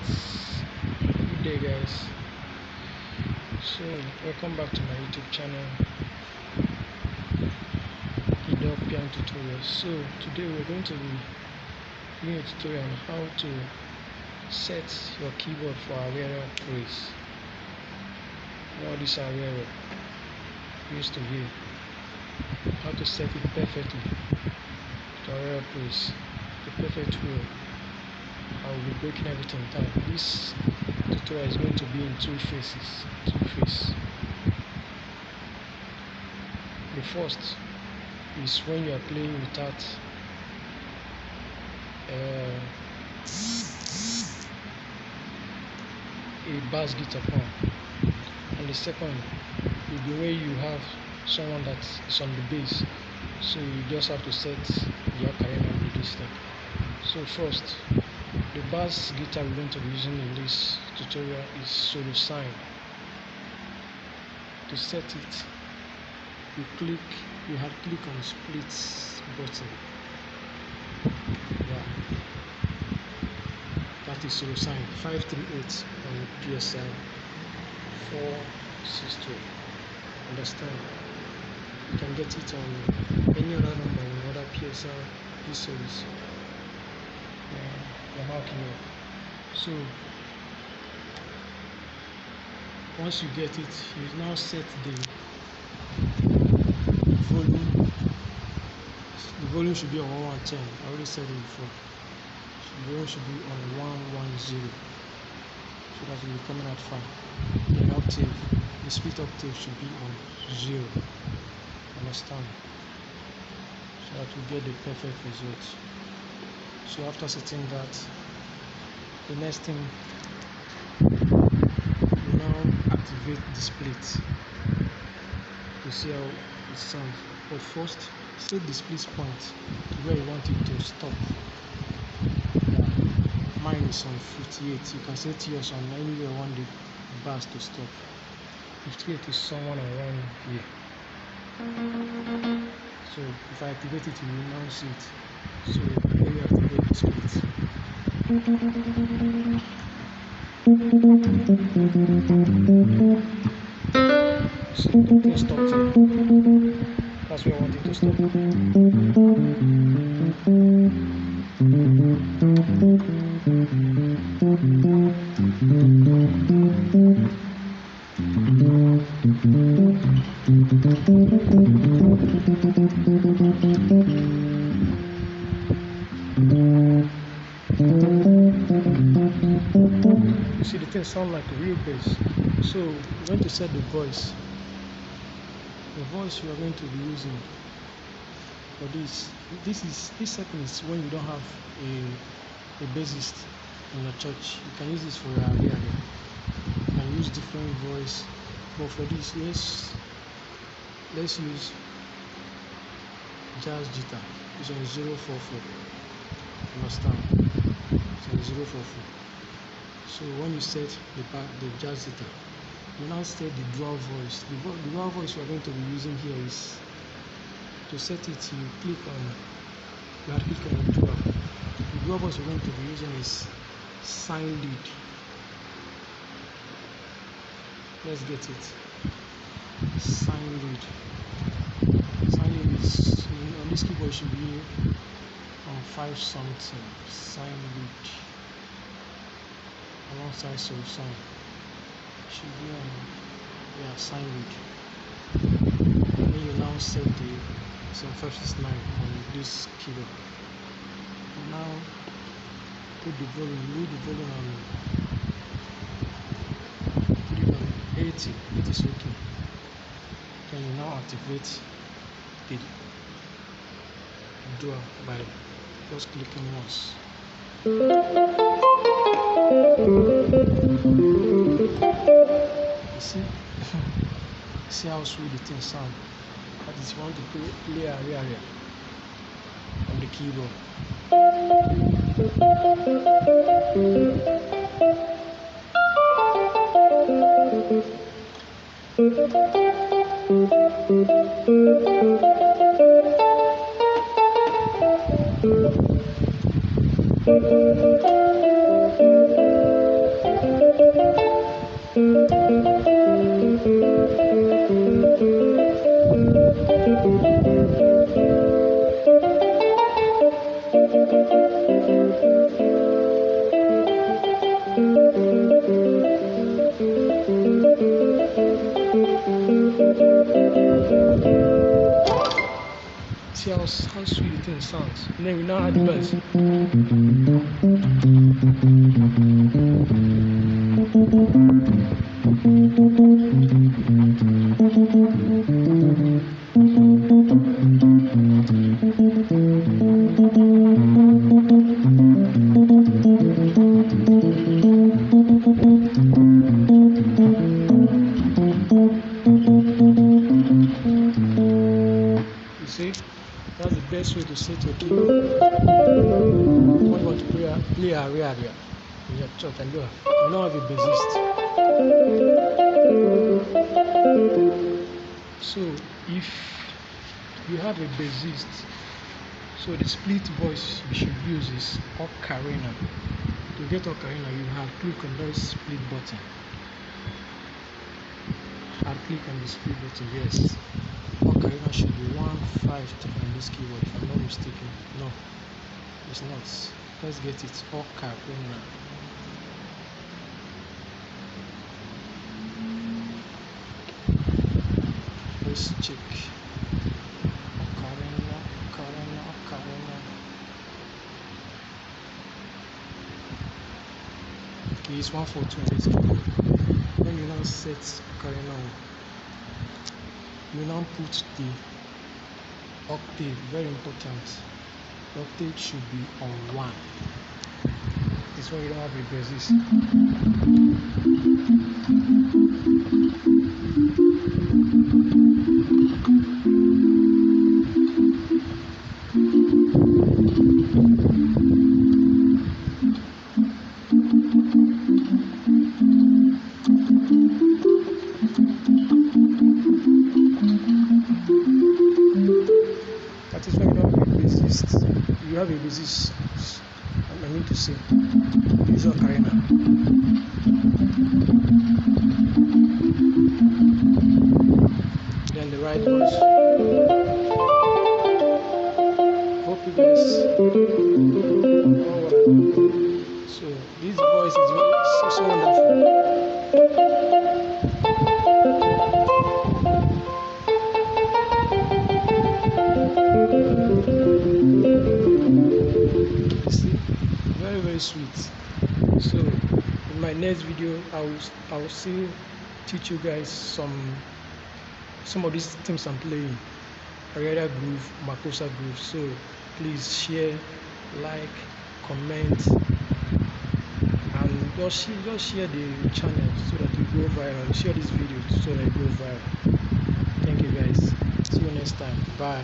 Alright, good day guys. So welcome back to my YouTube channel, Keyboard Piano Tutorials. So today we're going to be doing a tutorial on how to set your keyboard for Ariaria Praise. Now this Ariaria used to be how to set it perfectly to Ariaria Praise, the perfect way. I will be breaking everything down. This tutorial is going to be in two phases. The first is when you are playing without a bass guitar on, and the second will be when you have someone that is on the bass, so you just have to set the ocarina with this thing. So first, the bass guitar we're going to be using in this tutorial is solo sign. To set it, you have click on split button. Yeah, that is solo sign 538 on PSR E463. Understand? You can get it on any other number in other PSR series. You're marking up. So once you get it, you now set the volume. The volume should be on 110. I already said it before. The volume should be on 110, so that will be coming out fine. The octave, the split octave should be on 0. Understand? So that we get the perfect result. So after setting that, the next thing, you now activate the split to see how it sounds. But first, set the split point to where you want it to stop. Mine is on 58. You can set yours on anywhere you want the bass to stop. 58 is somewhere around here. So if I activate it, you will now see it. So here you activate the split. So the thing stops here. That's where I want it to stop. You see, the thing sounds like a real bass. So we're going to set the voice. The voice we are going to be using for this setting is when you don't have a bassist in your church. You can use this for your Ariaria. You can use different voice, but for this, let's use jazz guitar. It's on 044. Understand? It's on 044. So when you set the jazz guitar, you now set the dual voice. The dual voice we are going to be using here is, to set it, you click on the dual. The dual voice we're going to be using is sine lead. Let's get it. Sine lead. Sine lead is on this keyboard, should be on 5 something. Sine lead alongside solo sign. Should be on sine lead. And then you now set the 569 on this keyboard. And now put the volume. Leave the volume on. Put it on 80. It is okay. Then you now activate the dual by just clicking once. See how sweet the thing sounds. That is, you want to play Ariaria on the keyboard. how sweet the thing sounds. And then we now add the bass. You see, that's the best way to set your keyboard. When you want to play aria in your church and you now have a bassist. So if you have a bassist, so the split voice you should use is ocarina. To get ocarina, you have click on that split button. I'll click on the split button. Yes, ocarina should be 152 on this keyboard if I'm not mistaken. No, it's not. Let's get it. Ocarina. Let's check. Ocarina. Okay, it's 142 on this keyboard. When you now set ocarina, you now put the octave. Very important. The octave should be on 1. This is when you don't have a bassist. That is when you don't have a bassist. You have a bassist. I mean to say, use ocarina. Then the right voice. Hope you guys know what I mean. So this voice is so wonderful. See, very sweet. So in my next video, I will still teach you guys some of these things I'm playing. Ariaria groove, Makossa groove. So please share, like, comment, and just share the channel so that we go viral. Share this video so that it go viral. Thank you guys. See you next time. Bye.